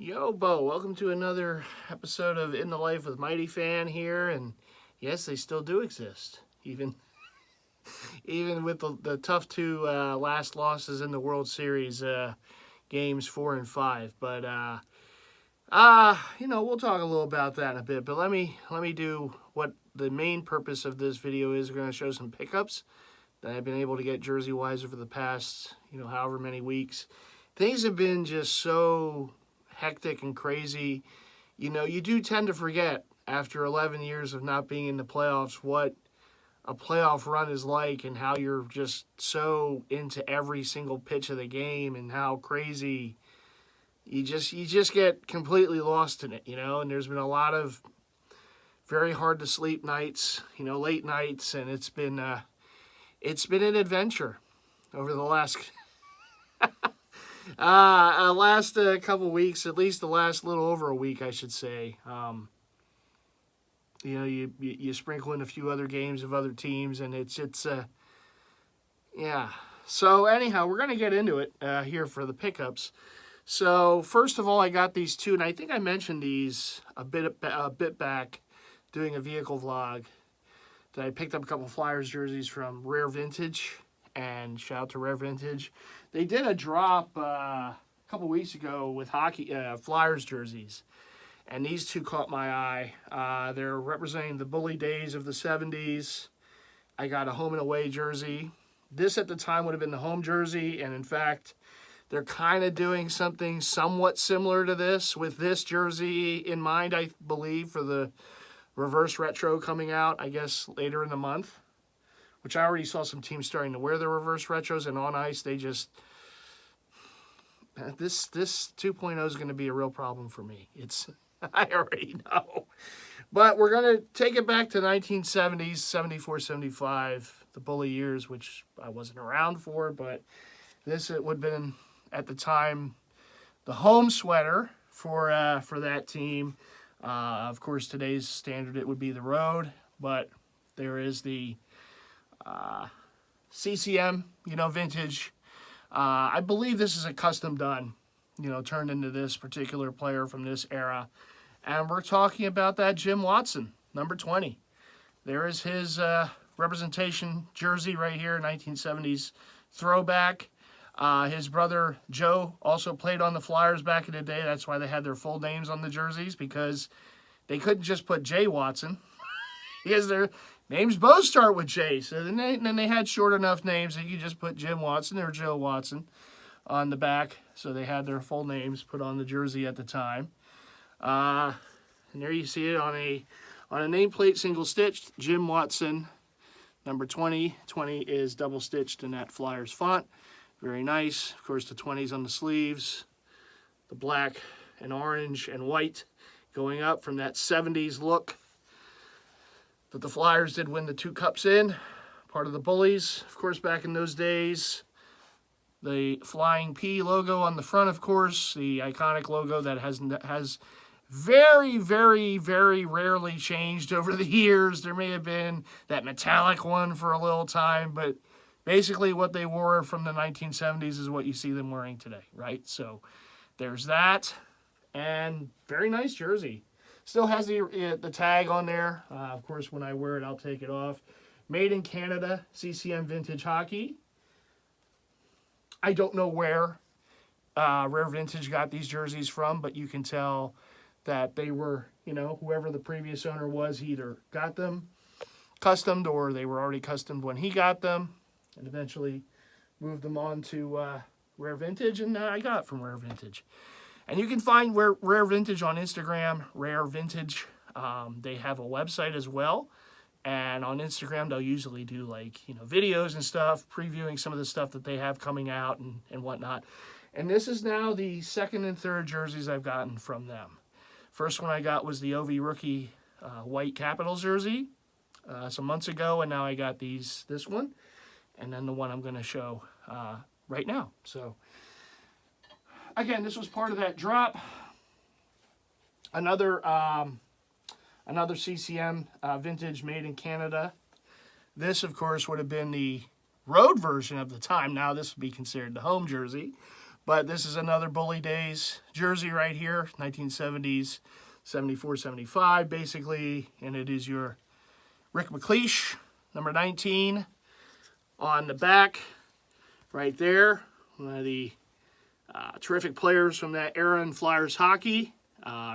Yo, Bo, welcome to another episode of In the Life with MightyFan here. And yes, they still do exist, even with the tough two last losses in the World Series, games 4 and 5. But we'll talk a little about that in a bit. But let me do what the main purpose of this video is. We're going to show some pickups that I've been able to get jersey wise over the past however many weeks. Things have been just so hectic and crazy. You do tend to forget after 11 years of not being in the playoffs what a playoff run is like, and how you're just so into every single pitch of the game, and how crazy you just get completely lost in it, and there's been a lot of very hard to sleep nights, late nights, and it's been an adventure over the last couple weeks, at least the last little over a week, I should say. You sprinkle in a few other games of other teams, and yeah. So anyhow, we're gonna get into it here for the pickups. So first of all, I got these two, and I think I mentioned these a bit back, doing a vehicle vlog, that I picked up a couple Flyers jerseys from Rare Vintage, and shout out to Rare Vintage. They did a drop a couple weeks ago with hockey Flyers jerseys, and these two caught my eye. They're representing the bully days of the 70s. I got a home and away jersey. This at the time would have been the home jersey, and in fact, they're kind of doing something somewhat similar to this with this jersey in mind, I believe, for the reverse retro coming out, I guess, later in the month, which I already saw some teams starting to wear the reverse retros, and on ice, they just... This 2.0 is going to be a real problem for me. I already know. But we're going to take it back to 1970s, 74, 75, the bully years, which I wasn't around for, but it would have been, at the time, the home sweater for that team. Of course, today's standard, it would be the road, but there is the CCM, vintage. I believe this is a custom done, turned into this particular player from this era. And we're talking about that Jim Watson, number 20. There is his representation jersey right here, 1970s throwback. His brother Joe also played on the Flyers back in the day. That's why they had their full names on the jerseys, because they couldn't just put J. Watson, because their names both start with J. So then they had short enough names that you just put Jim Watson or Joe Watson on the back. So they had their full names put on the jersey at the time. And there you see it on a nameplate, single stitched, Jim Watson, number 20. 20 is double stitched in that Flyers font. Very nice. Of course, the 20's on the sleeves, the black and orange and white going up from that 70s look that the Flyers did win the 2 cups in, part of the bullies. Of course, back in those days, the Flying P logo on the front, of course, the iconic logo that has very, very, very rarely changed over the years. There may have been that metallic one for a little time, but basically what they wore from the 1970s is what you see them wearing today, right? So there's that, and very nice jersey. Still has the tag on there. Of course, when I wear it, I'll take it off. Made in Canada, CCM Vintage Hockey. I don't know where Rare Vintage got these jerseys from, but you can tell that they were, whoever the previous owner was, he either got them customed or they were already customed when he got them, and eventually moved them on to Rare Vintage, and I got from Rare Vintage. And you can find Rare Vintage on Instagram, Rare Vintage. They have a website as well. And on Instagram, they'll usually do videos and stuff, previewing some of the stuff that they have coming out and whatnot. And this is now the second and third jerseys I've gotten from them. First one I got was the OV Rookie white Capitals jersey some months ago, and now I got this one. And then the one I'm going to show right now. So again, this was part of that drop. Another CCM vintage made in Canada. This, of course, would have been the road version of the time. Now this would be considered the home jersey. But this is another Bully Days jersey right here, 1970s, 74, 75, basically. And it is your Rick McLeish, number 19, on the back right there. One of the terrific players from that era in Flyers hockey.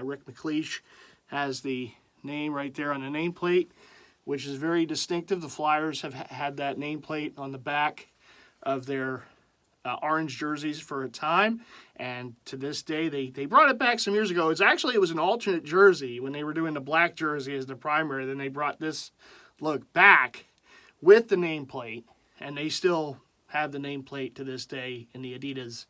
Rick McLeish has the name right there on the nameplate, which is very distinctive. The Flyers have had that nameplate on the back of their orange jerseys for a time, and to this day they brought it back some years ago. It was an alternate jersey when they were doing the black jersey as the primary. Then they brought this look back with the nameplate, and they still have the nameplate to this day in the Adidas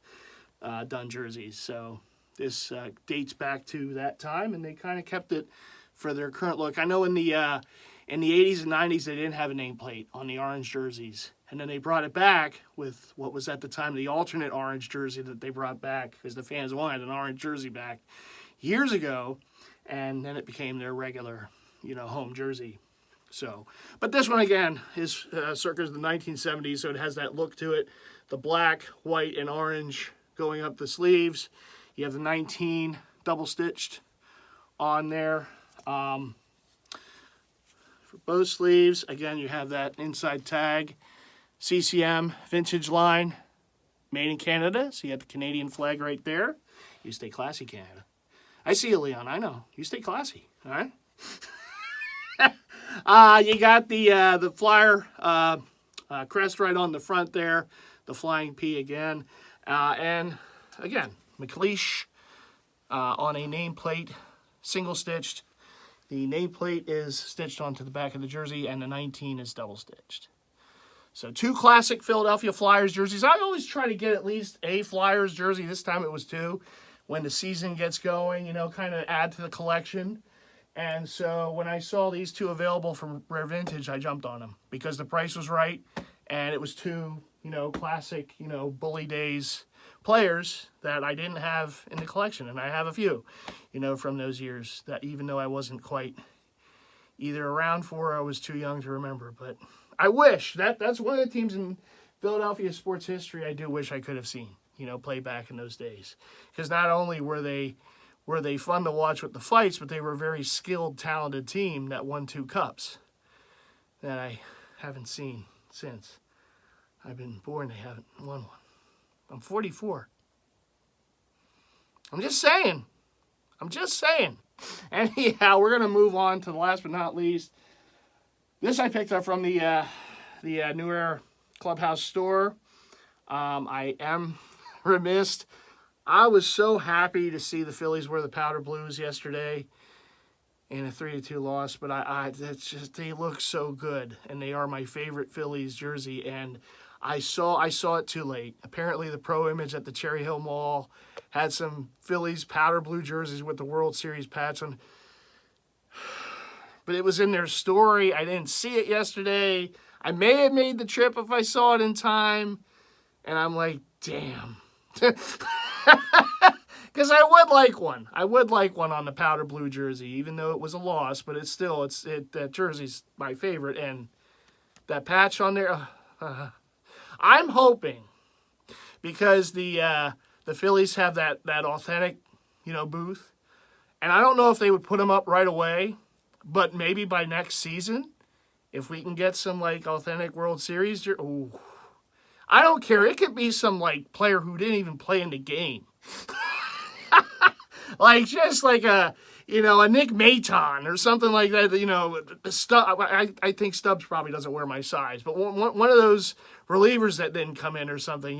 done jerseys. So this dates back to that time, and they kind of kept it for their current look. I know in the 80s and 90s they didn't have a nameplate on the orange jerseys. And then they brought it back with what was at the time the alternate orange jersey that they brought back because the fans wanted an orange jersey back years ago. And then it became their regular, home jersey. So, but this one again is circa the 1970s, so it has that look to it. The black, white, and orange going up the sleeves. You have the 19 double stitched on there. For both sleeves, again, you have that inside tag. CCM vintage line, made in Canada. So you have the Canadian flag right there. You stay classy, Canada. I see you, Leon. I know. You stay classy. All right. You got the Flyer crest right on the front there. The flying P again. And again, McLeish on a nameplate, single stitched. The nameplate is stitched onto the back of the jersey, and the 19 is double stitched. So 2 classic Philadelphia Flyers jerseys. I always try to get at least a Flyers jersey. This time it was 2. When the season gets going, kind of add to the collection. And so when I saw these 2 available from Rare Vintage, I jumped on them because the price was right. And it was 2, classic, Bully Days players that I didn't have in the collection. And I have a few, from those years that even though I wasn't quite either around for or I was too young to remember. But I wish that's one of the teams in Philadelphia sports history I do wish I could have seen, play back in those days. Because not only were they fun to watch with the fights, but they were a very skilled, talented team that won 2 cups that I haven't seen since I've been born. They haven't won one. I'm 44. I'm just saying. Anyhow, we're going to move on to the last but not least. This I picked up from the New Era Clubhouse store. I am remiss. I was so happy to see the Phillies wear the powder blues yesterday in a 3-2 loss, but that's just, they look so good, and they are my favorite Phillies jersey. And I saw it too late. Apparently, the Pro Image at the Cherry Hill Mall had some Phillies powder blue jerseys with the World Series patch on. But it was in their story. I didn't see it yesterday. I may have made the trip if I saw it in time. And I'm like, damn. Because I would like one. I would like one on the powder blue jersey, even though it was a loss. But it's still, that jersey's my favorite. And that patch on there, I'm hoping, because the Phillies have that authentic, booth. And I don't know if they would put them up right away. But maybe by next season, if we can get some, authentic World Series, I don't care. It could be some, player who didn't even play in the game. Just a Nick Maton or something like that. I think Stubbs probably doesn't wear my size. But one of those relievers that didn't come in or something,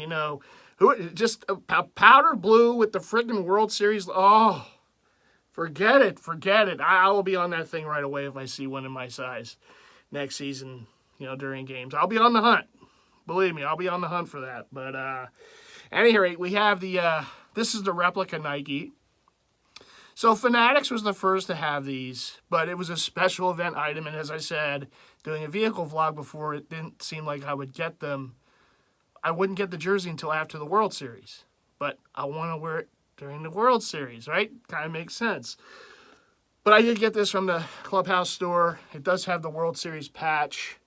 who just a powder blue with the freaking World Series. Oh, forget it. I will be on that thing right away if I see one in my size next season, during games. I'll be on the hunt. Believe me, I'll be on the hunt for that. But at any rate, we have this is the replica Nike. So Fanatics was the first to have these, but it was a special event item. And as I said, doing a vehicle vlog before, it didn't seem like I would get them. I wouldn't get the jersey until after the World Series. But I want to wear it during the World Series, right? Kind of makes sense. But I did get this from the Clubhouse store. It does have the World Series patch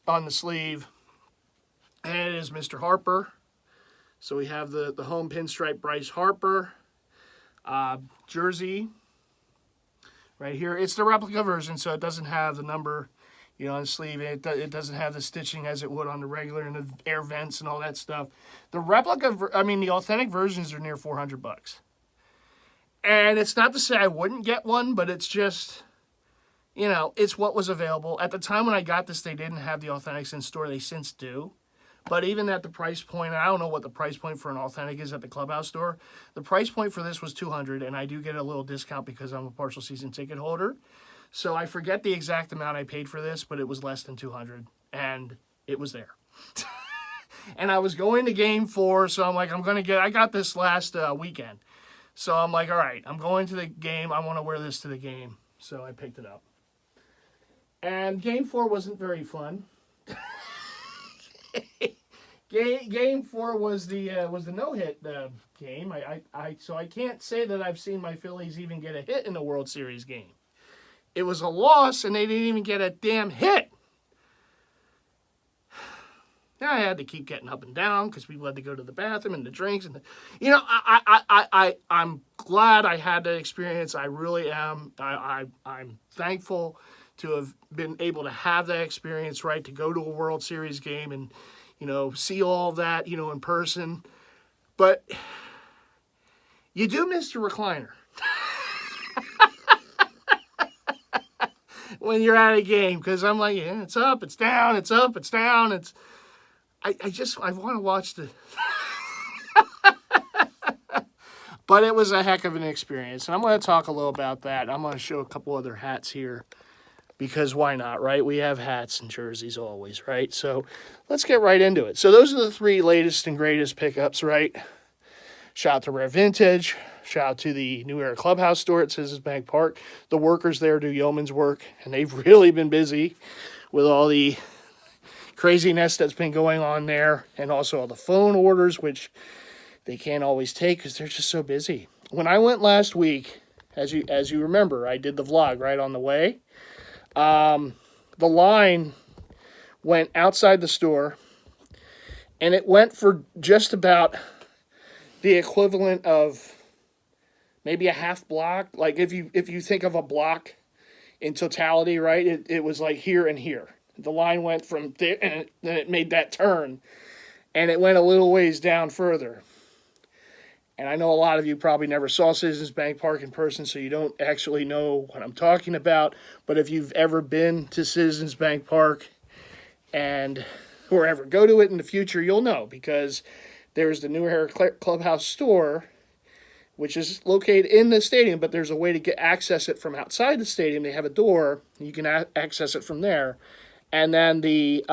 on the sleeve. And it is Mr. Harper. So we have the home pinstripe Bryce Harper jersey right here. It's the replica version, so it doesn't have the number, on the sleeve. It doesn't have the stitching as it would on the regular and the air vents and all that stuff. The replica, the authentic versions are near $400. And it's not to say I wouldn't get one, but it's just, it's what was available. At the time when I got this, they didn't have the authentics in store. They since do. But even at the price point, I don't know what the price point for an authentic is at the Clubhouse store. The price point for this was $200, and I do get a little discount because I'm a partial season ticket holder. So I forget the exact amount I paid for this, but it was less than $200, and it was there. And I was going to Game 4, so I'm like, I got this last weekend. So I'm like, all right, I'm going to the game. I want to wear this to the game. So I picked it up. And Game 4 wasn't very fun. Game 4 was the no-hit game. So I can't say that I've seen my Phillies even get a hit in a World Series game. It was a loss, and they didn't even get a damn hit. I had to keep getting up and down because people had to go to the bathroom and the drinks and I'm glad I had that experience. I really am. I'm thankful to have been able to have that experience, right? To go to a World Series game and see all that in person. But you do miss the recliner when you're at a game, because I'm like, yeah, it's up, it's down, it's up, it's down, I want to watch the... But it was a heck of an experience. And I'm going to talk a little about that. I'm going to show a couple other hats here. Because why not, right? We have hats and jerseys always, right? So let's get right into it. So those are the 3 latest and greatest pickups, right? Shout out to Rare Vintage. Shout out to the New Era Clubhouse store at Citizens Bank Park. The workers there do yeoman's work. And they've really been busy with all the craziness that's been going on there, and also all the phone orders, which they can't always take because they're just so busy. When I went last week, as you remember, I did the vlog right on the way. The line went outside the store, and it went for just about the equivalent of maybe a half block. Like if you think of a block in totality, right? It was like here and here. The line went from there, and then it made that turn, and it went a little ways down further. And I know a lot of you probably never saw Citizens Bank Park in person, so you don't actually know what I'm talking about. But if you've ever been to Citizens Bank Park or ever go to it in the future, you'll know, because there's the New Era Clubhouse store, which is located in the stadium, but there's a way to access it from outside the stadium. They have a door, and you can access it from there. And then the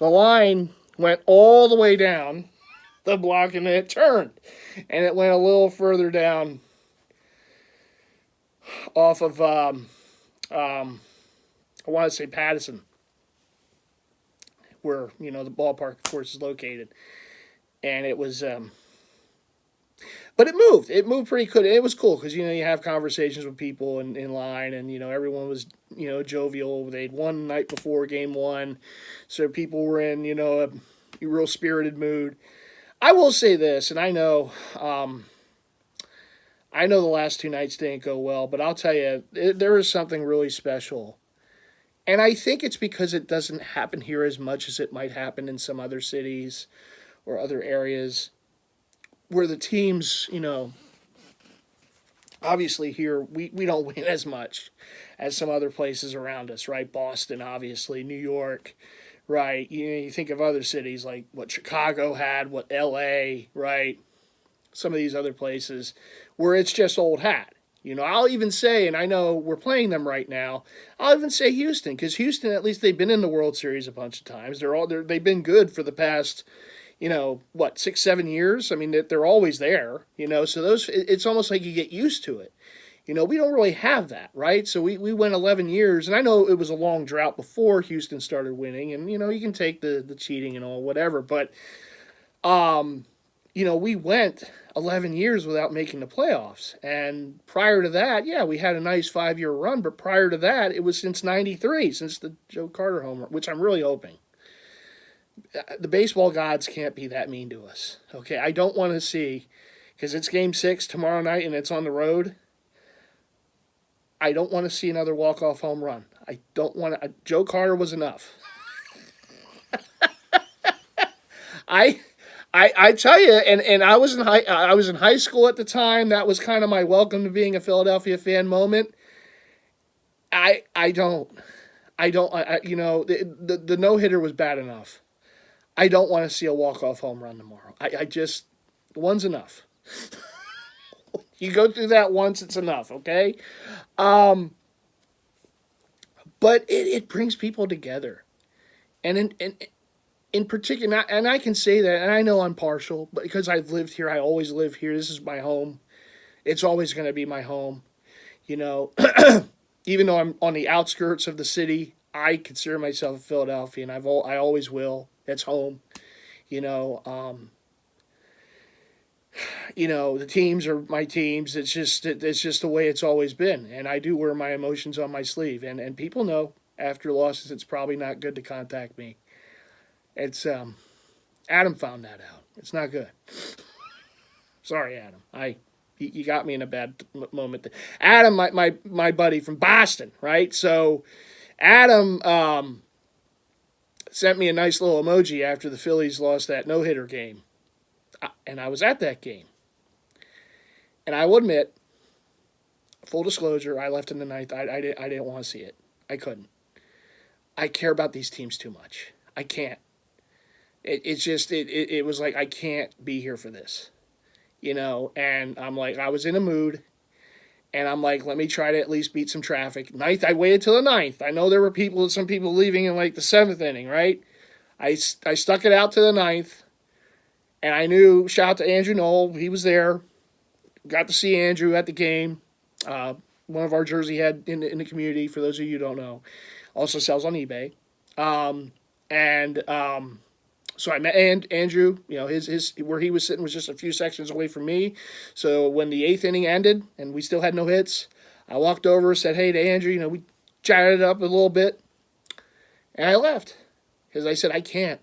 line went all the way down the block, and then it turned. And it went a little further down off of, I want to say Patterson, where, the ballpark, of course, is located. And it was... But it moved. It moved pretty good. It was cool because, you have conversations with people in line, and, everyone was, jovial. They'd won the night before Game 1, so people were in, a real spirited mood. I will say this, and I know the last 2 nights didn't go well, but I'll tell you, there is something really special. And I think it's because it doesn't happen here as much as it might happen in some other cities or other areas, where the teams, obviously here, we don't win as much as some other places around us, right? Boston, obviously, New York, right? You think of other cities like what Chicago had, what LA, right? Some of these other places where it's just old hat. I'll even say, and I know we're playing them right now, I'll even say Houston, because Houston, at least they've been in the World Series a bunch of times. They've been good for the past 6-7 years. I mean, they're always there, so it's almost like you get used to it. We don't really have that, right? So we went 11 years, and I know it was a long drought before Houston started winning, and, you can take the cheating and all, whatever, but, we went 11 years without making the playoffs, and prior to that, yeah, we had a nice 5-year run, but prior to that, it was since 93, since the Joe Carter home run, which I'm really hoping The baseball gods can't be that mean to us. Okay, I don't want to see, because it's Game 6 tomorrow night and it's on the road. I don't want to see another walk-off home run. I don't want to. Joe Carter was enough. I, I tell you, and I was in high school at the time. That was kind of my welcome to being a Philadelphia fan moment. I don't. The no hitter was bad enough. I don't want to see a walk-off home run tomorrow. I just, one's enough. You go through that once, it's enough, okay? But it brings people together. And in particular, and I can say that, and I know I'm partial, but because I've lived here, I always live here. This is my home. It's always going to be my home. You know, even though I'm on the outskirts of the city, I consider myself a Philadelphian. I always will. It's home. You know, the teams are my teams. It's just the way it's always been, and I do wear my emotions on my sleeve. And people know after losses, it's probably not good to contact me. It's Adam found that out. It's not good. Sorry, Adam. You got me in a bad moment. Adam, my buddy from Boston, right? So Adam sent me a nice little emoji after the Phillies lost that no-hitter game. And I was at that game. And I will admit, full disclosure, I left in the ninth. I didn't want to see it. I couldn't. I care about these teams too much. I can't. It was like, I can't be here for this. And I'm like, I was in a mood. And I'm like, let me try to at least beat some traffic. Ninth, I waited till the ninth. I know there were some people leaving in like the seventh inning, right? I stuck it out to the ninth. And I knew, shout out to Andrew Knoll, he was there. Got to see Andrew at the game. One of our jersey head in the community, for those of you who don't know. Also sells on eBay. So I met Andrew. His where he was sitting was just a few sections away from me. So when the eighth inning ended and we still had no hits, I walked over, said hey to Andrew. We chatted it up a little bit, and I left because I said I can't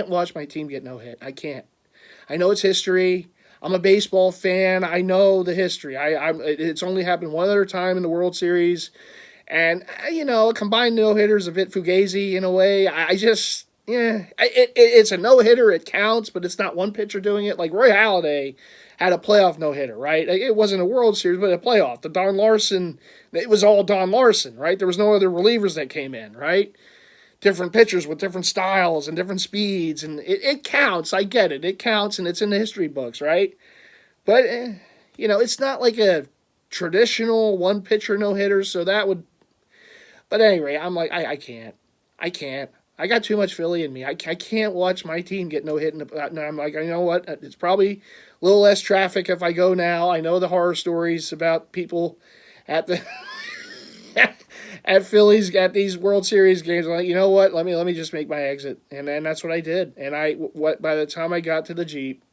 watch my team get no hit. I can't. I know it's history. I'm a baseball fan. I know the history. It's only happened one other time in the World Series, and a combined no hitter is a bit fugazi in a way. It's a no-hitter. It counts, but it's not one pitcher doing it. Like Roy Halladay had a playoff no-hitter, right? It wasn't a World Series, but a playoff. The Don Larson, it was all Don Larson, right? There was no other relievers that came in, right? Different pitchers with different styles and different speeds, and it counts. I get it. It counts, and it's in the history books, right? But, it's not like a traditional one-pitcher no-hitter, so that would... But anyway, I'm like, I can't. I got too much Philly in me. I can't watch my team get no hit. And I'm like, you know what? It's probably a little less traffic if I go now. I know the horror stories about people at the at Phillies at these World Series games. I'm like, you know what? Let me just make my exit. And then that's what I did. And by the time I got to the Jeep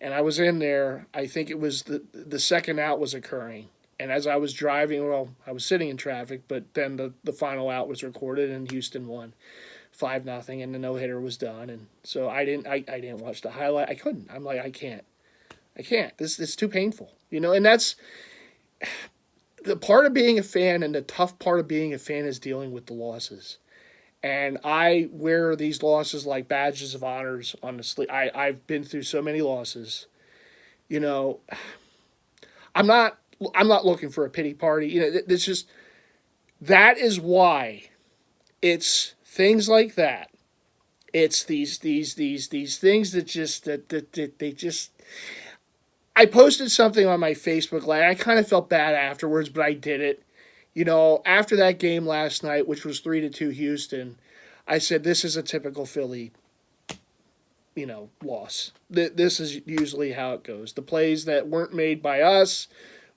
and I was in there, I think it was the second out was occurring. And as I was driving, I was sitting in traffic, but then the final out was recorded, and Houston won 5-0, and the no-hitter was done. And so I didn't watch the highlight. I couldn't. I'm like, I can't. This is too painful, And that's the part of being a fan, and the tough part of being a fan is dealing with the losses. And I wear these losses like badges of honors on the sleeve. I've been through so many losses. I'm not looking for a pity party. It's just, that is why it's things like that. It's these things that they just, I posted something on my Facebook I kind of felt bad afterwards, but I did it. After that game last night, which was 3-2 Houston, I said, this is a typical Philly, loss. This is usually how it goes. The plays that weren't made by us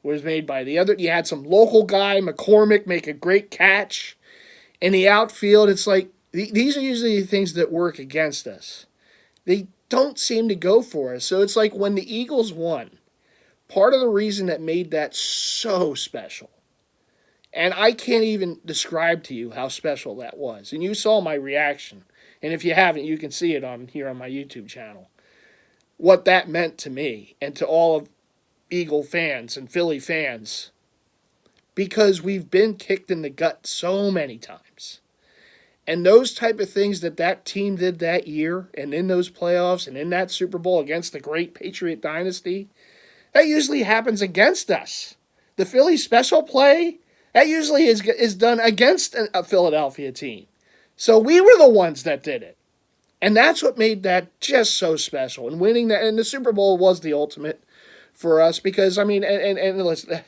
was made by the other. You had some local guy, McCormick, make a great catch. In the outfield, it's like, these are usually the things that work against us. They don't seem to go for us. So it's like when the Eagles won, part of the reason that made that so special, and I can't even describe to you how special that was, and you saw my reaction. And if you haven't, you can see it on here on my YouTube channel. What that meant to me and to all of Eagle fans and Philly fans. Because we've been kicked in the gut so many times. And those type of things that team did that year and in those playoffs and in that Super Bowl against the great Patriot dynasty, that usually happens against us. The Philly special play, that usually is done against a Philadelphia team. So we were the ones that did it. And that's what made that just so special. And winning that, and the Super Bowl was the ultimate for us because, I mean, and listen,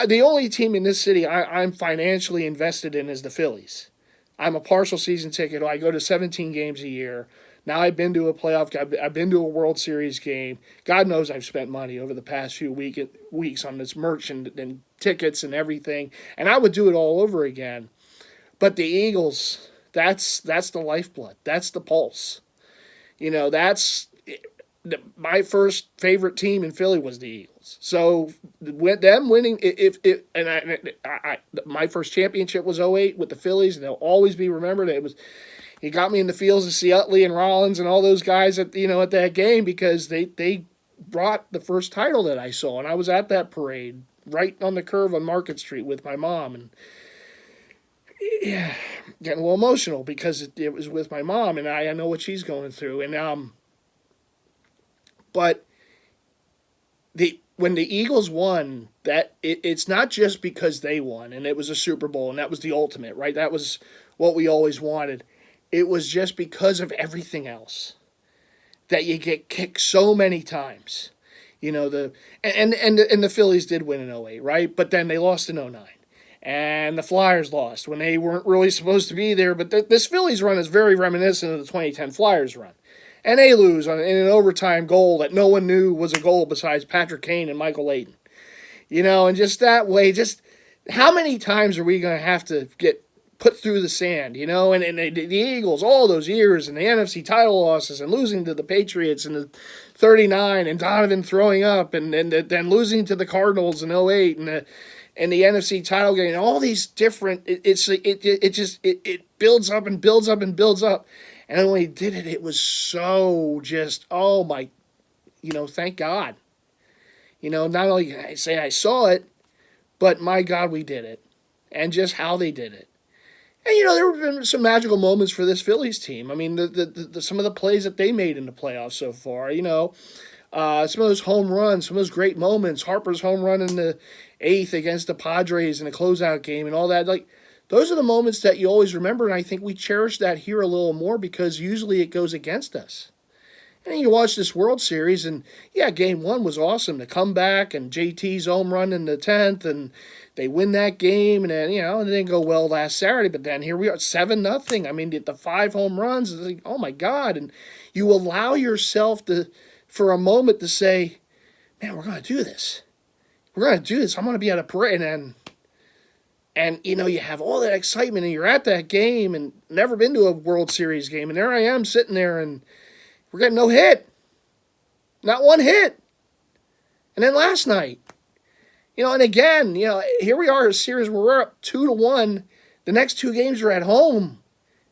the only team in this city I'm financially invested in is the Phillies. I'm a partial season ticket. I go to 17 games a year. Now I've been to a playoff. I've been to a World Series game. God knows I've spent money over the past few weeks on this merch and tickets and everything. And I would do it all over again. But the Eagles, that's the lifeblood. That's the pulse. You know, my first favorite team in Philly was the Eagles. So with them winning, my first championship was '08 with the Phillies, and they'll always be remembered. It got me in the fields to see Utley and Rollins and all those guys at that game because they brought the first title that I saw, and I was at that parade right on the curve on Market Street with my mom, and yeah, getting a little emotional because it was with my mom, and I know what she's going through, and but when the Eagles won, it's not just because they won, and it was a Super Bowl, and that was the ultimate, right? That was what we always wanted. It was just because of everything else that you get kicked so many times. You know, the Phillies did win in '08, right? But then they lost in '09. And the Flyers lost when they weren't really supposed to be there. But this Phillies run is very reminiscent of the 2010 Flyers run. And they lose in an overtime goal that no one knew was a goal besides Patrick Kane and Michael Layton. You know, and just that way, just how many times are we going to have to get put through the sand, you know? And the Eagles, all those years, and the NFC title losses, and losing to the Patriots in the 39, and Donovan throwing up, and then losing to the Cardinals in '08, and the NFC title game, and all these different, it builds up and builds up and builds up. And when we did it, it was so just, oh my, thank God. Not only I say I saw it, but my God, we did it. And just how they did it. And, there have been some magical moments for this Phillies team. I mean, some of the plays that they made in the playoffs so far, some of those home runs, some of those great moments, Harper's home run in the 8th against the Padres in a closeout game and all that, those are the moments that you always remember, and I think we cherish that here a little more because usually it goes against us. And then you watch this World Series, and yeah, Game 1 was awesome. The comeback and JT's home run in the 10th, and they win that game, and then, it didn't go well last Saturday, but then here we are, 7-0. I mean, the 5 home runs, it's like, oh my God. And you allow yourself for a moment to say, man, we're going to do this. We're going to do this. I'm going to be at a parade, and you have all that excitement, and you're at that game, and never been to a World Series game, and there I am sitting there, and we're getting no hit. Not one hit. And then last night, and again, here we are, a series where we're up 2-1. The next 2 games are at home,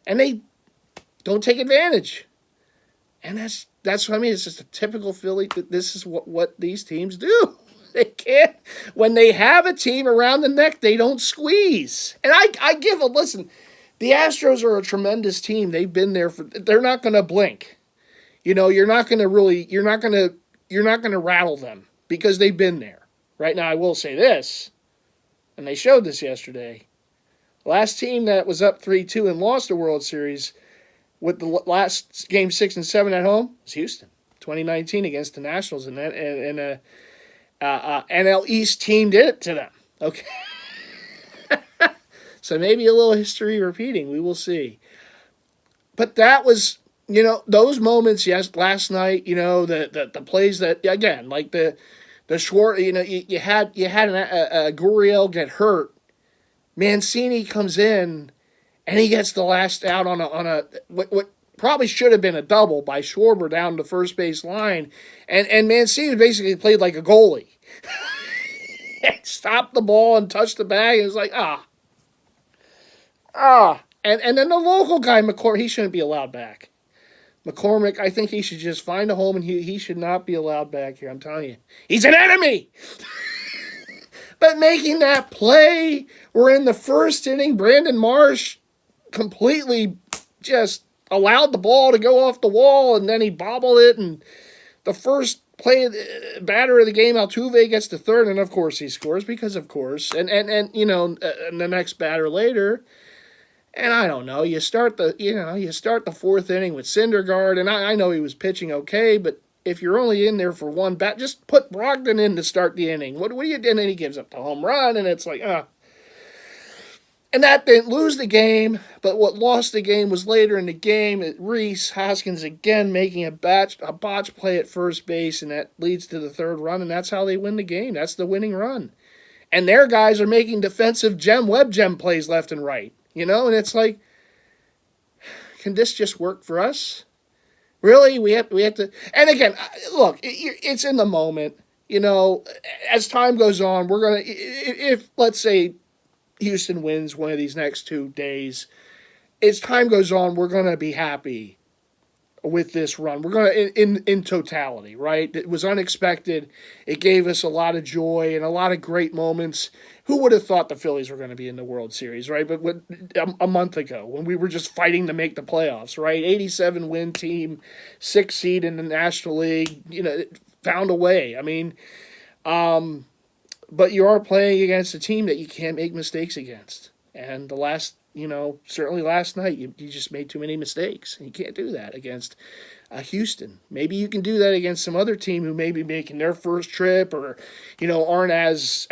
and they don't take advantage. And that's what I mean. It's just a typical Philly. This is what these teams do. They can't. When they have a team around the neck, they don't squeeze. And I give a listen. The Astros are a tremendous team. They've been there they're not going to blink. You're not going to rattle them because they've been there. Right now, I will say this, and they showed this yesterday. Last team that was up 3-2 and lost the World Series with the last game 6 and 7 at home was Houston, 2019 against the Nationals, and a NL East team did it to them. Okay. So maybe a little history repeating. We will see. But that was, those moments, yes, last night, the plays that, again, like the Schwartz, you had a Gurriel get hurt. Mancini comes in, and he gets the last out on a what probably should have been a double by Schwarber down the first base line. And Mancini basically played like a goalie. Stopped the ball and touched the bag. And it was like, And then the local guy, McCormick, he shouldn't be allowed back. McCormick, I think he should just find a home, and he should not be allowed back here. I'm telling you. He's an enemy! But making that play, we're in the first inning, Brandon Marsh completely just allowed the ball to go off the wall, and then he bobbled it, and the first batter of the game, Altuve gets to third, and of course he scores, because of course, and the next batter later, and I don't know, you start the fourth inning with Syndergaard, and I know he was pitching okay, but if you're only in there for one bat, just put Brogdon in to start the inning. What are you doing? And he gives up the home run, and it's like, And that didn't lose the game, but what lost the game was later in the game. Rhys Hoskins again making a botch play at first base, and that leads to the third run, and that's how they win the game. That's the winning run. And their guys are making defensive web gem plays left and right, and it's like, can this just work for us? Really? We have to. And again, look, it's in the moment. As time goes on, we're going to, if let's say Houston wins one of these next 2 days, as time goes on, we're going to be happy with this run. We're going to, in totality, right? It was unexpected. It gave us a lot of joy and a lot of great moments. Who would have thought the Phillies were going to be in the World Series, right? But a month ago, when we were just fighting to make the playoffs, right? 87-win team, 6th seed in the National League, found a way. I mean, but you are playing against a team that you can't make mistakes against. And certainly last night, you just made too many mistakes. And you can't do that against Houston. Maybe you can do that against some other team who may be making their first trip, or aren't as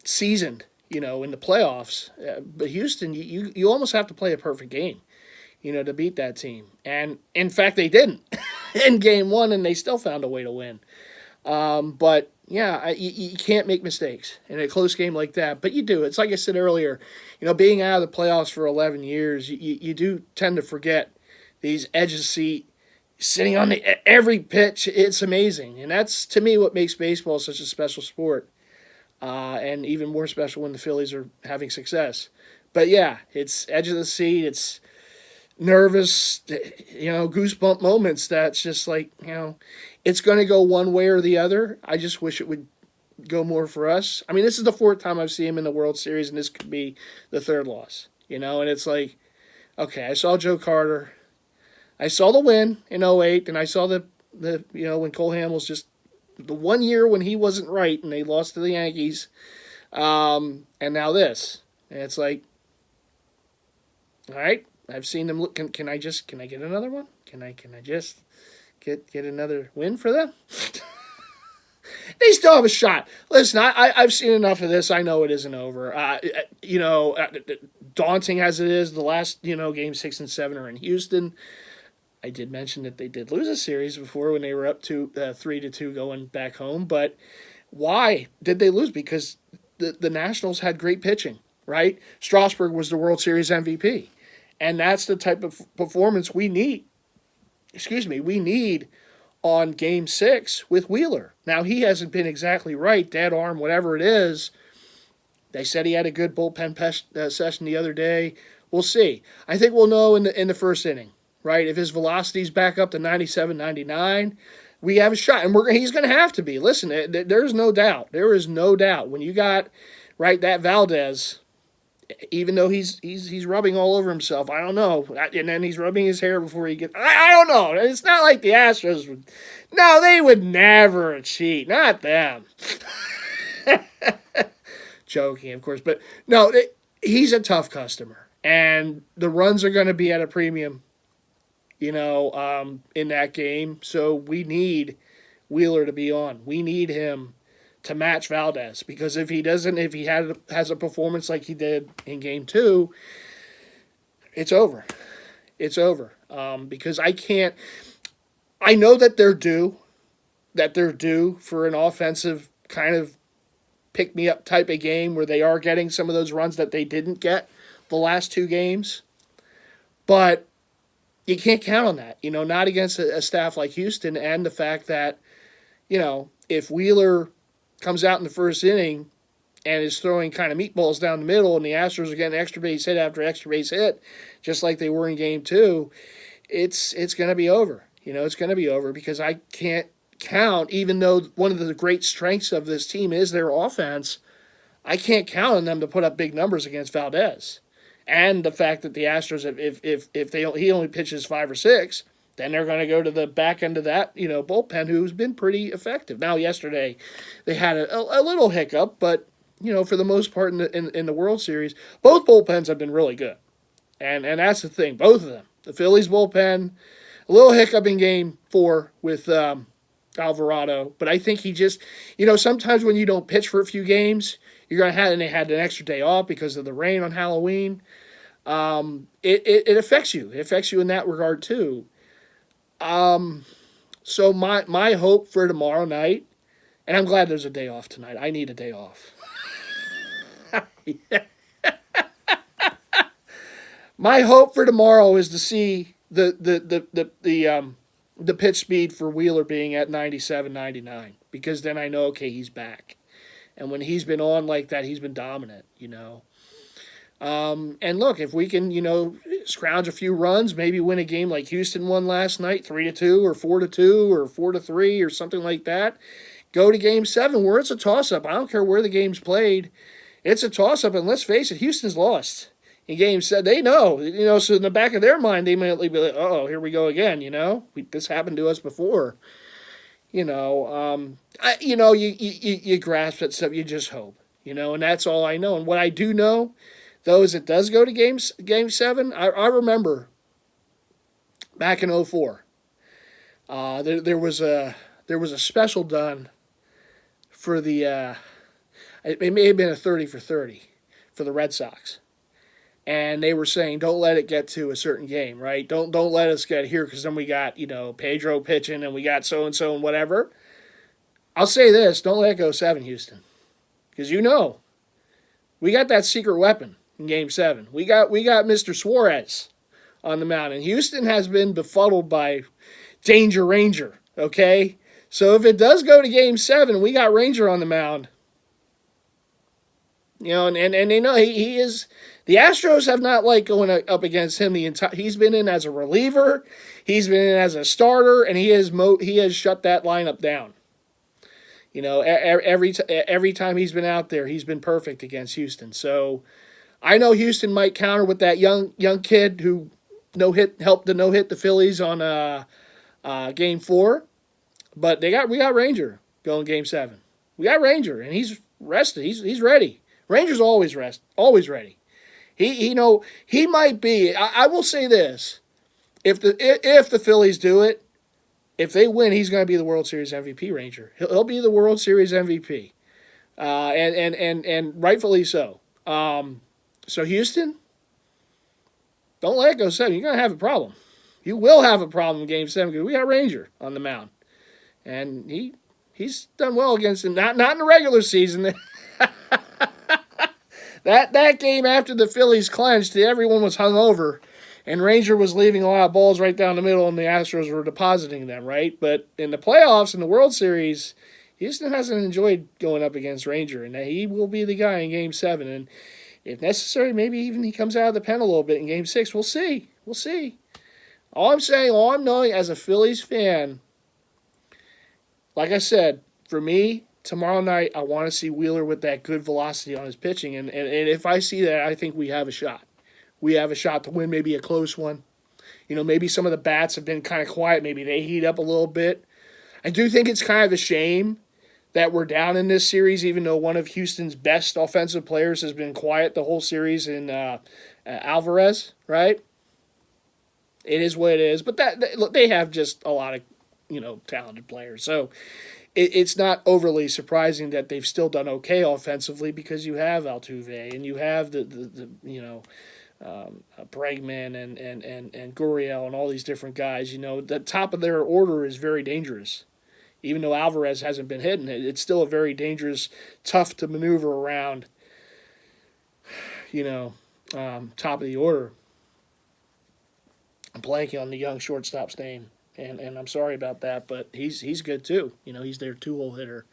seasoned in the playoffs. But Houston, you almost have to play a perfect game to beat that team. And in fact, they didn't in game one, and they still found a way to win. But yeah, you can't make mistakes in a close game like that, but you do. It's like I said earlier, being out of the playoffs for 11 years, you do tend to forget these edge of seat, sitting on every pitch. It's amazing, and that's, to me, what makes baseball such a special sport, and even more special when the Phillies are having success. But yeah, it's edge of the seat, it's nervous, goosebump moments that's just like, it's going to go one way or the other. I just wish it would go more for us. I mean, this is the 4th time I've seen him in the World Series, and this could be the 3rd loss, and it's like, okay, I saw Joe Carter. I saw the win in 2008, and I saw the when Cole Hamels just, the 1 year when he wasn't right and they lost to the Yankees, and now this. And it's like, all right, I've seen them look. Can I get another one? Can I just get another win for them? They still have a shot. Listen, I've seen enough of this. I know it isn't over. Daunting as it is, the last game 6 and 7 are in Houston. I did mention that they did lose a series before when they were up to 3-2 going back home. But why did they lose? Because the Nationals had great pitching, right? Strasburg was the World Series MVP. And that's the type of performance we need. We need on Game 6 with Wheeler. Now, he hasn't been exactly right, dead arm, whatever it is. They said he had a good bullpen session the other day. We'll see. I think we'll know in the first inning, right? If his velocity's back up to 97, 99, we have a shot. And he's going to have to be. Listen, there's no doubt. There is no doubt. When you got, right, that Valdez, even though he's rubbing all over himself, I don't know. And then he's rubbing his hair before he gets... I don't know. It's not like the Astros would... No, they would never cheat. Not them. Joking, of course. But, no, he's a tough customer. And the runs are going to be at a premium, in that game. So we need Wheeler to be on. We need him to match Valdez, because if he has a performance like he did in Game 2, it's over. It's over. Because I know that they're due for an offensive kind of pick-me-up type of game where they are getting some of those runs that they didn't get the last 2 games. But you can't count on that, not against a staff like Houston, and the fact that, if Wheeler comes out in the first inning and is throwing kind of meatballs down the middle, and the Astros are getting extra base hit after extra base hit, just like they were in Game 2, it's going to be over. It's going to be over because I can't count, even though one of the great strengths of this team is their offense, I can't count on them to put up big numbers against Valdez. And the fact that the Astros, if he only pitches 5 or 6, then they're going to go to the back end of that, bullpen, who's been pretty effective. Now, yesterday, they had a little hiccup, but, for the most part in the World Series, both bullpens have been really good. And that's the thing, both of them. The Phillies bullpen, a little hiccup in Game 4 with Alvarado, but I think he just, sometimes when you don't pitch for a few games, you're going to have, and they had an extra day off because of the rain on Halloween. It affects you. It affects you in that regard too. So my hope for tomorrow night, and I'm glad there's a day off tonight. I need a day off. My hope for tomorrow is to see the pitch speed for Wheeler being at 97, 99, because then I know, okay, he's back. And when he's been on like that, he's been dominant, And look, if we can, scrounge a few runs, maybe win a game like Houston won last night, 3-2 or 4-2 or 4-3 or something like that, go to Game 7 where it's a toss-up. I don't care where the game's played. It's a toss-up, and let's face it, Houston's lost. In Game 7, they know, so in the back of their mind, they might be like, oh, here we go again, this happened to us before. You grasp at stuff, you just hope, and that's all I know. And what I do know, though, is it does go to Game 7. I remember back in 2004, there was a special done for the, it may have been a 30 for 30 for the Red Sox. And they were saying, don't let it get to a certain game, right? Don't let us get here because then we got, Pedro pitching and we got so-and-so and whatever. I'll say this, don't let it go 7, Houston. Because we got that secret weapon in Game 7. We got Mr. Suarez on the mound. And Houston has been befuddled by Danger Ranger, okay? So if it does go to Game 7, we got Ranger on the mound. And they know he is... The Astros have not liked going up against him the entire. He's been in as a reliever, he's been in as a starter, and he has shut that lineup down. Every time he's been out there, he's been perfect against Houston. So I know Houston might counter with that young kid who helped to no hit the Phillies on Game 4, but we got Ranger going Game 7. We got Ranger, and he's rested. He's ready. Ranger's always ready. He might be. I will say this: if the Phillies do it, if they win, he's going to be the World Series MVP. Ranger, he'll be the World Series MVP, and rightfully so. So Houston, don't let it go 7. You're going to have a problem. You will have a problem in Game 7 because we got Ranger on the mound, and he's done well against him. Not in the regular season. That game after the Phillies clinched, everyone was hungover, and Ranger was leaving a lot of balls right down the middle, and the Astros were depositing them, right? But in the playoffs, in the World Series, Houston hasn't enjoyed going up against Ranger, and he will be the guy in Game 7. And if necessary, maybe even he comes out of the pen a little bit in Game 6. We'll see. All I'm knowing as a Phillies fan, like I said, for me, tomorrow night, I want to see Wheeler with that good velocity on his pitching. And if I see that, I think we have a shot. We have a shot to win maybe a close one. Maybe some of the bats have been kind of quiet. Maybe they heat up a little bit. I do think it's kind of a shame that we're down in this series, even though one of Houston's best offensive players has been quiet the whole series in Alvarez, right? It is what it is. But they have just a lot of, talented players. So it's not overly surprising that they've still done okay offensively because you have Altuve and you have the Bregman and Gurriel and all these different guys. The top of their order is very dangerous. Even though Alvarez hasn't been hitting it, it's still a very dangerous, tough to maneuver around, top of the order. I'm blanking on the young shortstop's name. And I'm sorry about that, but he's good too. He's their 2-hole hitter.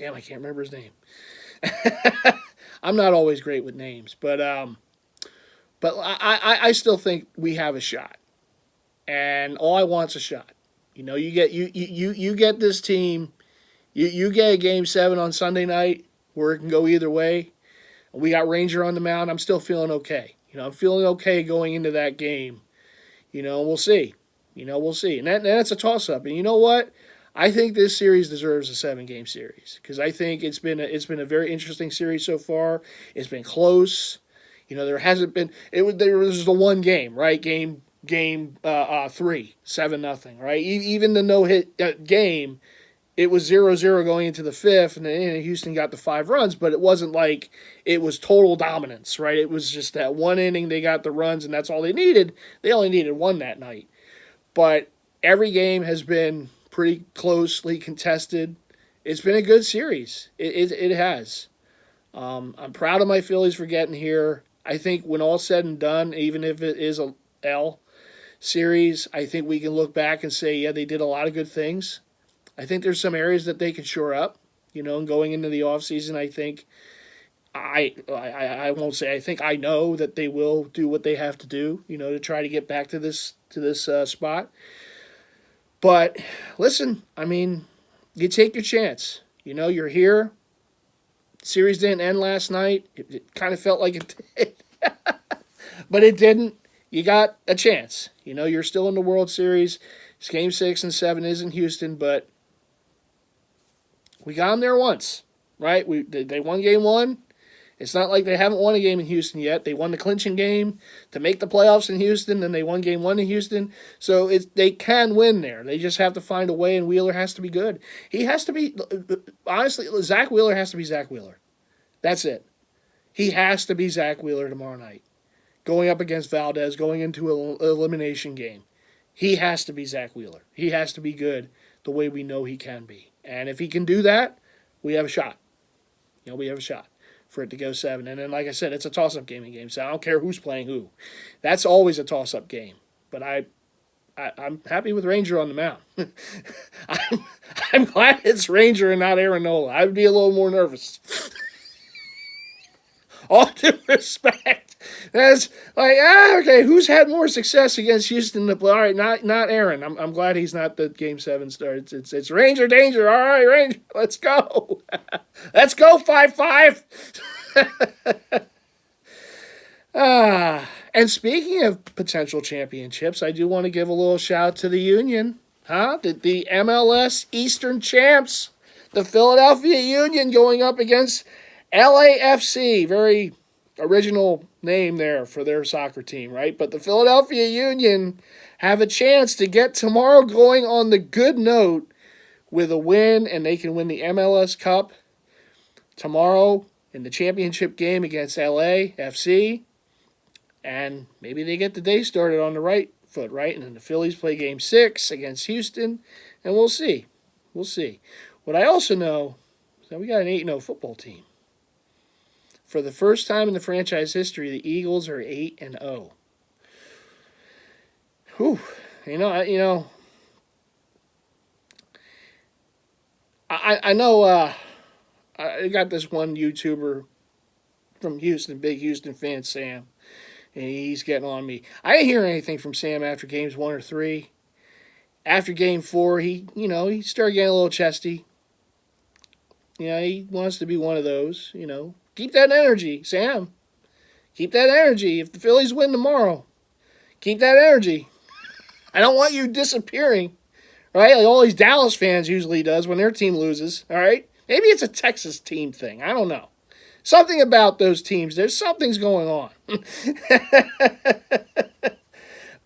Damn, I can't remember his name. I'm not always great with names, but I still think we have a shot, and all I want's a shot. You get this team. You get a game 7 on Sunday night where it can go either way. We got Ranger on the mound. I'm still feeling okay. I'm feeling okay going into that game. We'll see. We'll see. And that's a toss-up. And you know what? I think this series deserves a 7-game series because I think it's been a very interesting series so far. It's been close. There hasn't been there was the one game, right? Game 3, 7-0, right? Even the no-hit game, it was 0-0 going into the 5th, and then Houston got the 5 runs, but it wasn't like it was total dominance, right? It was just that one inning they got the runs, and that's all they needed. They only needed 1 that night. But every game has been pretty closely contested. It's been a good series. It has. I'm proud of my Phillies for getting here. I think when all's said and done, even if it is a L series, I think we can look back and say, yeah, they did a lot of good things. I think there's some areas that they can shore up, and going into the offseason, I think I won't say I think I know that they will do what they have to do, to try to get back to this spot. But listen, you take your chance. You're here. Series didn't end last night. It kind of felt like it did. But it didn't. You got a chance. You're still in the World Series. It's game 6 and 7 is in Houston, but we got them there once, right? They won game 1. It's not like they haven't won a game in Houston yet. They won the clinching game to make the playoffs in Houston, and they won game 1 in Houston. So they can win there. They just have to find a way, and Wheeler has to be good. He has to be, honestly, Zach Wheeler has to be Zach Wheeler. That's it. He has to be Zach Wheeler tomorrow night. Going up against Valdez, going into an elimination game. He has to be Zach Wheeler. He has to be good the way we know he can be. And if he can do that, we have a shot. We have a shot for it to go 7. And then, like I said, it's a toss-up game in game 7. I don't care who's playing who. That's always a toss-up game. But I'm happy with Ranger on the mound. I'm glad it's Ranger and not Aaron Nola. I would be a little more nervous. All due respect. That's like, okay, who's had more success against Houston? All right, not Aaron. I'm glad he's not the game 7 starts. It's Ranger danger. All right, Ranger, let's go. Let's go 5-5. And speaking of potential championships, I do want to give a little shout out to the Union. The MLS Eastern champs, the Philadelphia Union, going up against LAFC. Very original name there for their soccer team, right? But the Philadelphia Union have a chance to get tomorrow going on the good note with a win, and they can win the MLS Cup tomorrow in the championship game against LAFC. And maybe they get the day started on the right foot, right? And then the Phillies play game 6 against Houston, and we'll see. We'll see. What I also know is that we got an 8-0 football team. For the first time in the franchise history, the Eagles are 8-0. Whew. I know. I got this one YouTuber from Houston, big Houston fan, Sam, and he's getting on me. I didn't hear anything from Sam after games 1 or 3. After game 4, he started getting a little chesty. He wants to be one of those, Keep that energy, Sam. Keep that energy. If the Phillies win tomorrow, keep that energy. I don't want you disappearing, right? Like all these Dallas fans usually does when their team loses, all right? Maybe it's a Texas team thing. I don't know. Something about those teams. Something's going on.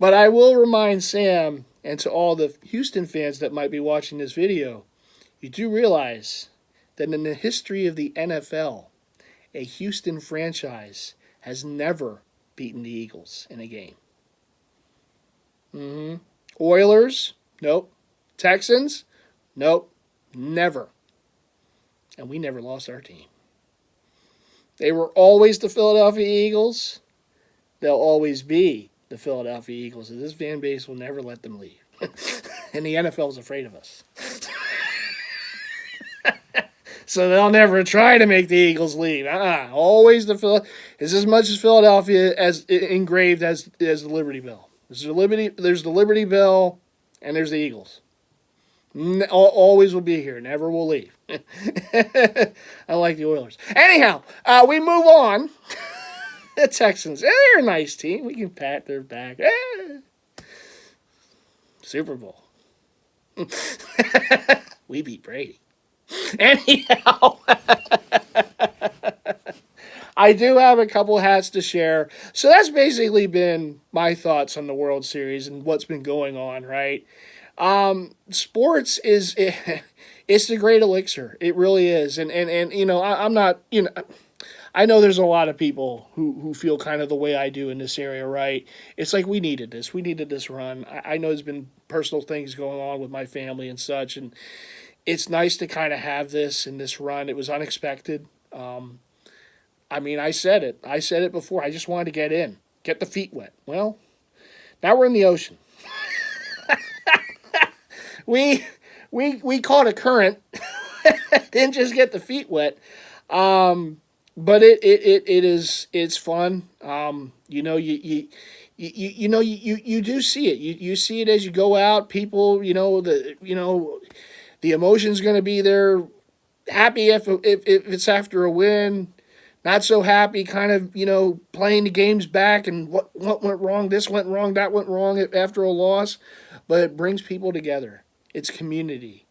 But I will remind Sam and to all the Houston fans that might be watching this video, you do realize that in the history of the NFL, a Houston franchise has never beaten the Eagles in a game. Oilers? Nope. Texans? Nope. Never. And we never lost our team. They were always the Philadelphia Eagles. They'll always be the Philadelphia Eagles. And this fan base will never let them leave. And the NFL is afraid of us. So they'll never try to make the Eagles leave. Always is as much as Philadelphia as engraved as the Liberty Bell. There's the Liberty Bell, and there's the Eagles. Always will be here. Never will leave. I like the Oilers. Anyhow, we move on. The Texans. They're a nice team. We can pat their back. Super Bowl. We beat Brady. Anyhow, I do have a couple hats to share. So that's basically been my thoughts on the World Series and what's been going on, right? Sports is it's the great elixir. It really is. And I'm not, I know there's a lot of people who feel kind of the way I do in this area, right? It's like we needed this. We needed this run. I know there's been personal things going on with my family and such, and it's nice to kind of have this in this run. It was unexpected. I said it. I said it before. I just wanted to get the feet wet. Well, now we're in the ocean. we caught a current. Didn't just get the feet wet. But it's fun. You do see it. You see it as you go out. People, the emotion's going to be there. Happy if it's after a win. Not so happy, kind of, playing the games back and what went wrong. This went wrong. That went wrong after a loss. But it brings people together. It's community.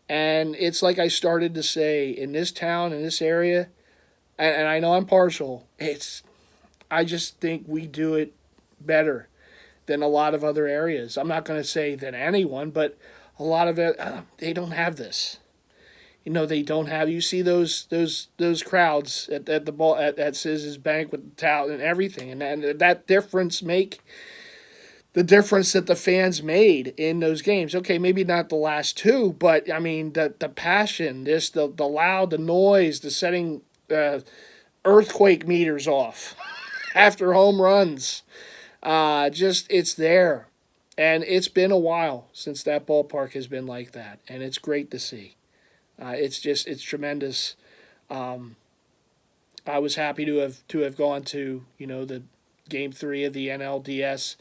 And it's like I started to say, in this town, in this area, and I know I'm partial, I just think we do it better than a lot of other areas. I'm not going to say than anyone, but a lot of it, they don't have this. They don't have. You see those crowds at the ball at Siz's Bank with the towel and everything, and that difference make the difference that the fans made in those games. Okay, maybe not the last two, but the passion, the loud, the noise, the setting earthquake meters off after home runs. It's there. And it's been a while since that ballpark has been like that. And it's great to see. It's tremendous. I was happy to have gone to, the Game 3 of the NLDS,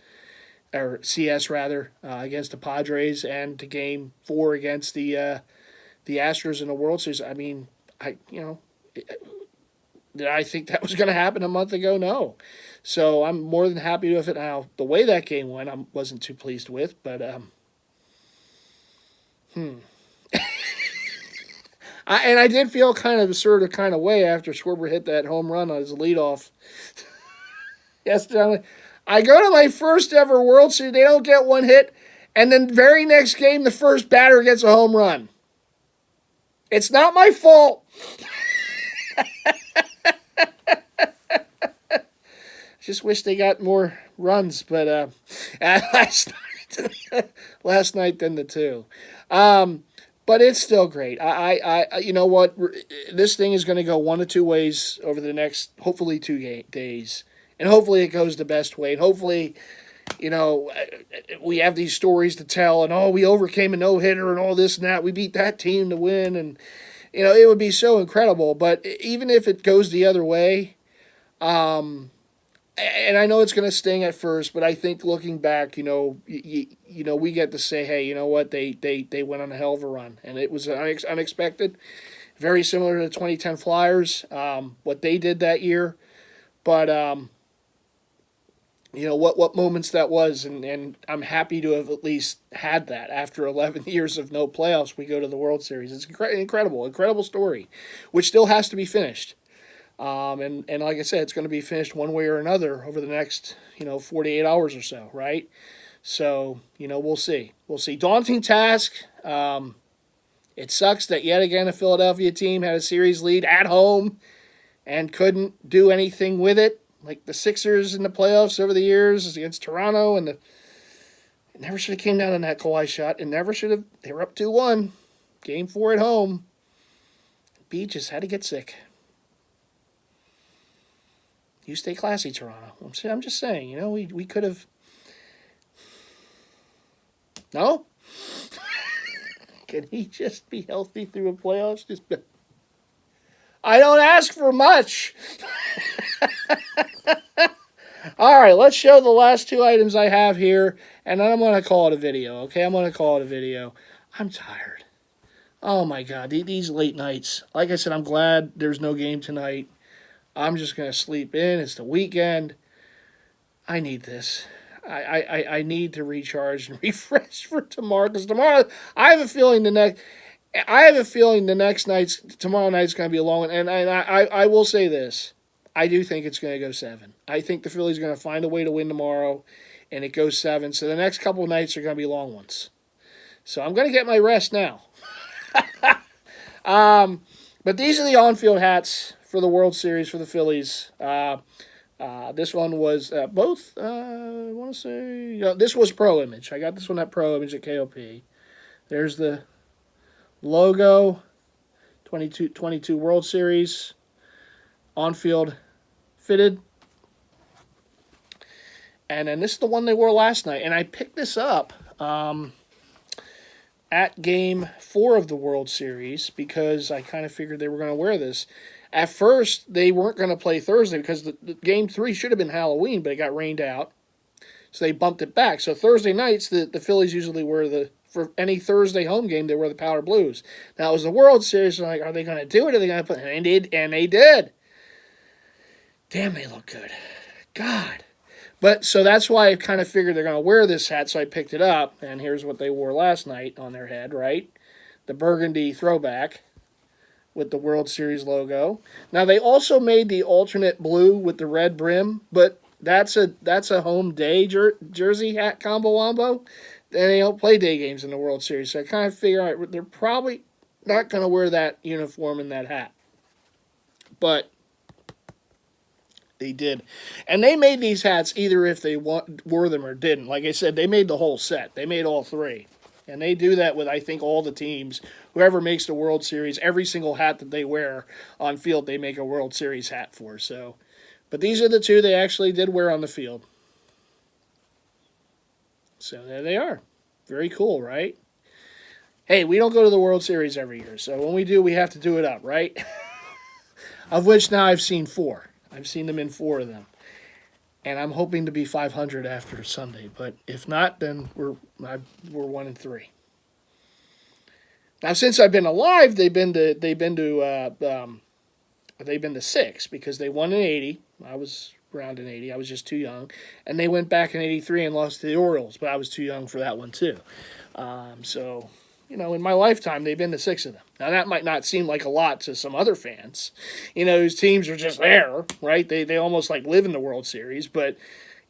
or CS rather, against the Padres, and to Game 4 against the Astros in the World Series. Did I think that was going to happen a month ago? No. So I'm more than happy with it now. The way that game went, I wasn't too pleased with, but and I did feel kind of a way after Schwarber hit that home run on his leadoff. Yes, gentlemen. I go to my first ever World Series. They don't get one hit, and then very next game, the first batter gets a home run. It's not my fault. Just wish they got more runs, but last night than the two. But it's still great. I you know what? This thing is going to go one of two ways over the next, hopefully, 2 days, and hopefully it goes the best way. And hopefully, we have these stories to tell, and we overcame a no-hitter and all this and that. We beat that team to win, and it would be so incredible. But even if it goes the other way, and I know it's going to sting at first, but I think looking back, we get to say, hey, you know what? They went on a hell of a run, and it was unexpected, very similar to the 2010 Flyers, what they did that year. But what moments that was, and I'm happy to have at least had that after 11 years of no playoffs. We go to the World Series. It's incredible story, which still has to be finished. And like I said, it's going to be finished one way or another over the next, 48 hours or so, right? So, we'll see. Daunting task. It sucks that yet again a Philadelphia team had a series lead at home and couldn't do anything with it, like the Sixers in the playoffs over the years against Toronto, and it never should have came down on that Kawhi shot. It never should have. They were up 2-1, Game 4 at home. B just had to get sick. You stay classy, Toronto. I'm just saying, we could have. No? Can he just be healthy through a playoffs? I don't ask for much. All right, let's show the last two items I have here, and then I'm going to call it a video, okay? I'm going to call it a video. I'm tired. Oh, my God, these late nights. Like I said, I'm glad there's no game tonight. I'm just going to sleep in. It's the weekend. I need this. I need to recharge and refresh for tomorrow, because tomorrow I have a feeling the next tomorrow night's going to be a long one. And I will say this. I do think it's going to go 7. I think the Phillies are going to find a way to win tomorrow, and it goes 7. So the next couple of nights are going to be long ones. So I'm going to get my rest now. But these are the on-field hats for the World Series for the Phillies. This one was both, I want to say, this was Pro Image. I got this one at Pro Image at KOP. There's the logo, 22 World Series, on-field fitted. And then this is the one they wore last night. And I picked this up at Game 4 of the World Series because I kind of figured they were going to wear this. At first, they weren't going to play Thursday because the Game 3 should have been Halloween, but it got rained out. So they bumped it back. So Thursday nights, the Phillies usually wear for any Thursday home game, they wear the powder blues. Now, it was the World Series, so like, are they going to do it? Are they going to put it? And they did. Damn, they look good. God. But so that's why I kind of figured they're going to wear this hat, so I picked it up. And here's what they wore last night on their head, right? The burgundy throwback with the World Series logo. Now, they also made the alternate blue with the red brim, but that's a home day jersey hat combo wombo. And they don't play day games in the World Series, so I kind of figure out they're probably not going to wear that uniform and that hat. But they did. And they made these hats either if they wore them or didn't. Like I said, they made the whole set. They made all 3. And they do that with, I think, all the teams. Whoever makes the World Series, every single hat that they wear on field, they make a World Series hat for. So, but these are the 2 they actually did wear on the field. So there they are. Very cool, right? Hey, we don't go to the World Series every year. So when we do, we have to do it up, right? Of which now I've seen 4. I've seen them in 4 of them. And I'm hoping to be 500 after Sunday. But if not, then we're 1-3. Now, since I've been alive, they've been to 6 because they won in 80. I was around in 80. I was just too young. And they went back in 83 and lost to the Orioles, but I was too young for that one too. So, in my lifetime, they've been to 6 of them. Now, that might not seem like a lot to some other fans, whose teams are just there, right? They almost like live in the World Series, but,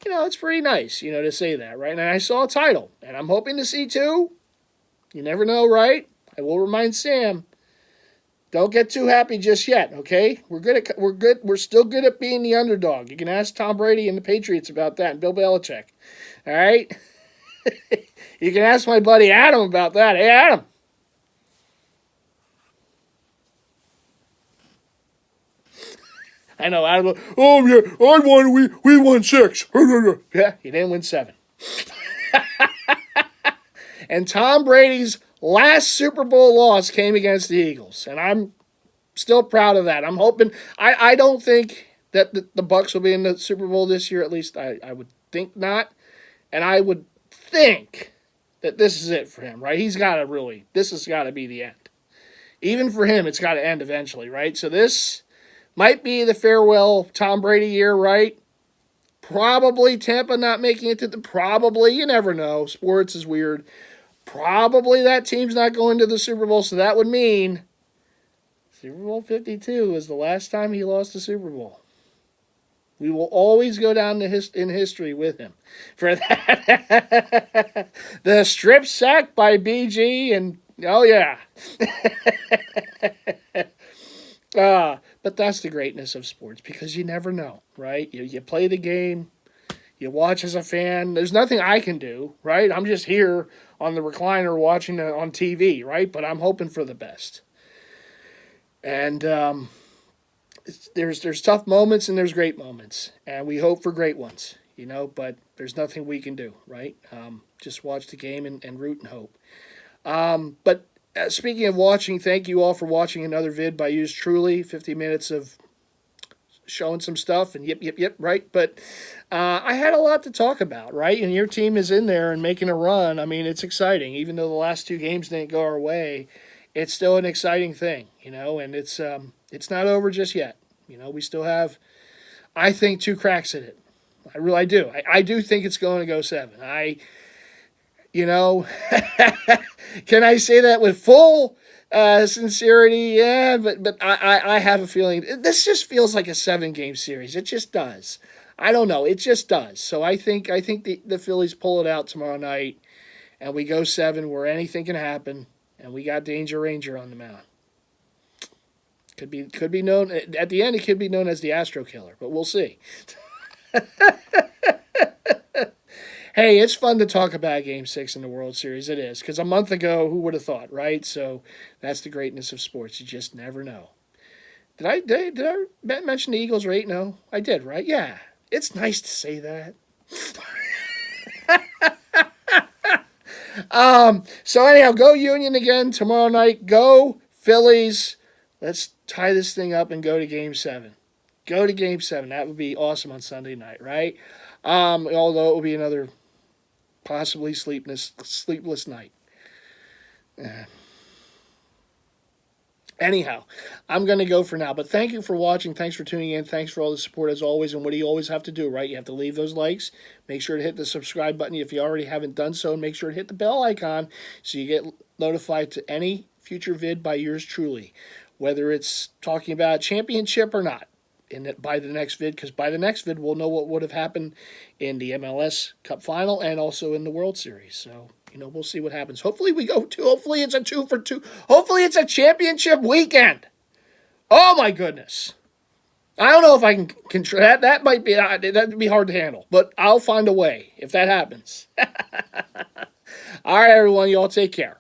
it's pretty nice, to say that, right? And I saw a title, and I'm hoping to see 2. You never know, right? I will remind Sam, don't get too happy just yet, okay? We're still good at being the underdog. You can ask Tom Brady and the Patriots about that, and Bill Belichick, all right? You can ask my buddy Adam about that. Hey, Adam. I know, Adam. Oh, yeah, I won. We won 6. Yeah, he didn't win 7. And Tom Brady's last Super Bowl loss came against the Eagles, and I'm still proud of that. I'm hoping. I don't think that the Bucs will be in the Super Bowl this year. At least I would think not, and I would think that this is it for him, right? This has got to be the end. Even for him, it's got to end eventually, right? So this might be the farewell Tom Brady year, right? Probably Tampa not making it to probably, you never know. Sports is weird. Probably that team's not going to the Super Bowl, so that would mean Super Bowl 52 is the last time he lost a Super Bowl. We will always go down in history with him for that. The strip sack by BG, and oh yeah. But that's the greatness of sports, because you never know, right? You play the game, you watch as a fan. There's nothing I can do, right? I'm just here on the recliner watching it on TV, right? But I'm hoping for the best. And there's tough moments and there's great moments, and we hope for great ones, but there's nothing we can do, right? Just watch the game and root and hope. But speaking of watching, thank you all for watching another vid by yours truly. 50 minutes of showing some stuff and yep, right? But I had a lot to talk about, right? And your team is in there and making a run. I mean, it's exciting. Even though the last 2 games didn't go our way, it's still an exciting thing, and it's not over just yet. We still have, I think, 2 cracks at it. I do. I do think it's going to go 7. Can I say that with full sincerity? Yeah, but I have a feeling this just feels like a 7-game series. It just does. I don't know. It just does. So I think the Phillies pull it out tomorrow night, and we go 7 where anything can happen, and we got Danger Ranger on the mound. Could be known at the end. It could be known as the Astro Killer, but we'll see. Hey, it's fun to talk about Game 6 in the World Series. It is, because a month ago, who would have thought, right? So that's the greatness of sports. You just never know. Did I mention the Eagles are 8-0? I did, right? Yeah. It's nice to say that. So anyhow, go Union again tomorrow night. Go Phillies. Let's tie this thing up and go to Game 7. Go to Game 7. That would be awesome on Sunday night, right? Although it will be another possibly sleepless night. Anyhow, I'm going to go for now. But thank you for watching. Thanks for tuning in. Thanks for all the support as always. And what do you always have to do, right? You have to leave those likes. Make sure to hit the subscribe button if you already haven't done so. And make sure to hit the bell icon so you get notified to any future vid by yours truly. Whether it's talking about a championship or not. By the next vid, because by the next vid, we'll know what would have happened in the MLS Cup Final and also in the World Series. So, we'll see what happens. Hopefully hopefully it's a 2 for 2. Hopefully it's a championship weekend. Oh, my goodness. I don't know if I can control that. That'd be hard to handle, but I'll find a way if that happens. All right, everyone, you all take care.